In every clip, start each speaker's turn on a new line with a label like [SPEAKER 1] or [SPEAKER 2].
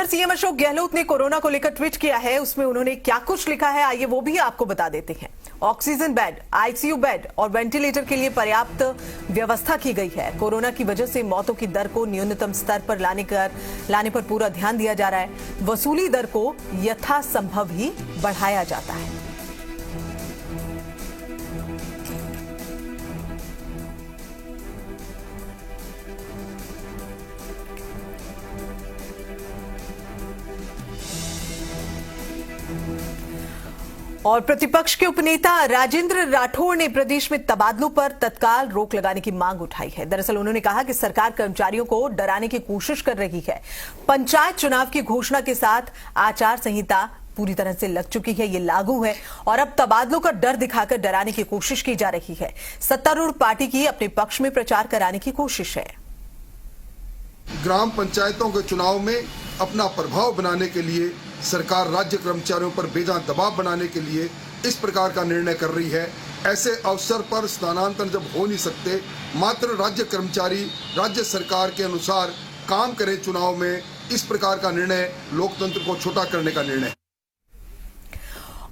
[SPEAKER 1] CM Ashok Gehlot ने corona को लेकर ट्वीट किया है। उसमें उन्होंने क्या कुछ लिखा है, आइए वो भी आपको बता देते हैं। ऑक्सीजन बेड, आईसीयू बेड और वेंटिलेटर के लिए पर्याप्त व्यवस्था की गई है। कोरोना की वजह से मौतों की दर को न्यूनतम स्तर पर लाने पर पूरा ध्यान दिया जा रहा है। वसूली दर को यथासंभव ही बढ़ाया जाता है। और प्रतिपक्ष के उपनेता राजेंद्र राठौड़ ने प्रदेश में तबादलों पर तत्काल रोक लगाने की मांग उठाई है। दरअसल उन्होंने कहा कि सरकार कर्मचारियों को डराने की कोशिश कर रही है। पंचायत चुनाव की घोषणा के साथ आचार संहिता पूरी तरह से लग चुकी है, ये लागू है और अब तबादलों का डर दिखाकर डराने की कोशिश की जा रही है। सत्तारूढ़ पार्टी की अपने पक्ष में प्रचार कराने की कोशिश है।
[SPEAKER 2] ग्राम पंचायतों के चुनाव में अपना प्रभाव बनाने के लिए सरकार राज्य कर्मचारियों पर बेजान दबाव बनाने के लिए इस प्रकार का निर्णय कर रही है। ऐसे अवसर पर स्थानांतरण जब हो नहीं सकते, मात्र राज्य कर्मचारी राज्य सरकार के अनुसार काम करें चुनाव में, इस प्रकार का निर्णय लोकतंत्र को छोटा करने का निर्णय।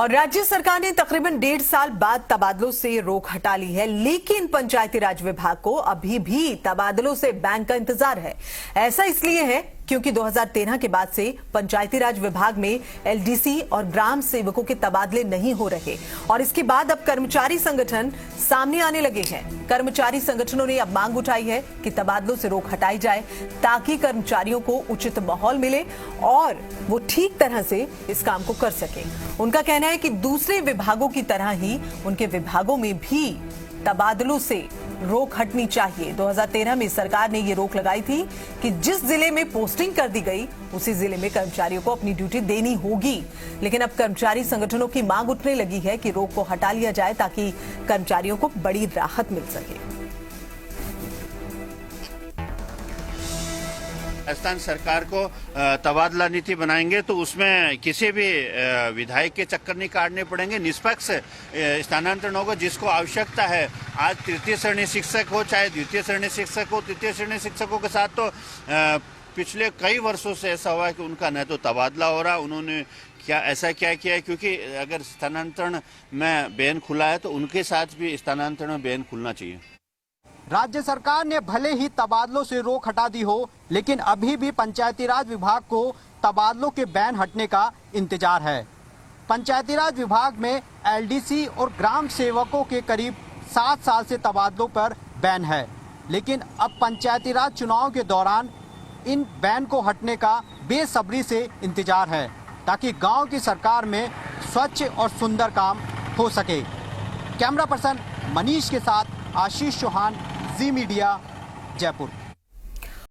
[SPEAKER 1] और राज्य सरकार ने तकरीबन 1.5 साल बाद तबादलों से रोक हटा ली है, लेकिन पंचायती राज विभाग को अभी भी तबादलों से बैन का इंतजार है। ऐसा इसलिए है क्योंकि 2013 के बाद से पंचायती राज विभाग में एलडीसी और ग्राम सेवकों के तबादले नहीं हो रहे और इसके बाद अब कर्मचारी संगठन सामने आने लगे हैं। कर्मचारी संगठनों ने अब मांग उठाई है कि तबादलों से रोक हटाई जाए ताकि कर्मचारियों को उचित माहौल मिले और वो ठीक तरह से इस काम को कर सके। उनका कहना है कि दूसरे विभागों की तरह ही उनके विभागों में भी तबादलों से रोक हटनी चाहिए। 2013 में सरकार ने ये रोक लगाई थी कि जिस जिले में पोस्टिंग कर दी गई उसी जिले में कर्मचारियों को अपनी ड्यूटी देनी होगी, लेकिन अब कर्मचारी संगठनों की मांग उठने लगी है कि रोक को हटा लिया जाए ताकि कर्मचारियों को बड़ी राहत मिल सके।
[SPEAKER 3] राजस्थान सरकार को तबादला नीति बनाएंगे तो उसमें किसी भी विधायक के चक्कर नहीं काटने पड़ेंगे। निष्पक्ष स्थानांतरण होगा जिसको आवश्यकता है। आज तृतीय श्रेणी शिक्षक हो चाहे द्वितीय श्रेणी शिक्षक हो, तृतीय श्रेणी शिक्षकों के साथ तो पिछले कई वर्षों से ऐसा हुआ है कि उनका न तो तबादला हो रहा, उन्होंने ऐसा क्या किया है, क्योंकि अगर स्थानांतरण में बैन खुला है तो उनके साथ भी स्थानांतरण में बैन खुलना चाहिए।
[SPEAKER 4] राज्य सरकार ने भले ही तबादलों से रोक हटा दी हो, लेकिन अभी भी पंचायती राज विभाग को तबादलों के बैन हटने का इंतजार है। पंचायती राज विभाग में एलडीसी और ग्राम सेवकों के करीब 7 साल से तबादलों पर बैन है, लेकिन अब पंचायती राज चुनाव के दौरान इन बैन को हटने का बेसब्री से इंतजार है ताकि गांव की सरकार में स्वच्छ और सुंदर काम हो सके। कैमरा पर्सन मनीष के साथ आशीष चौहान, जी मीडिया, जयपुर।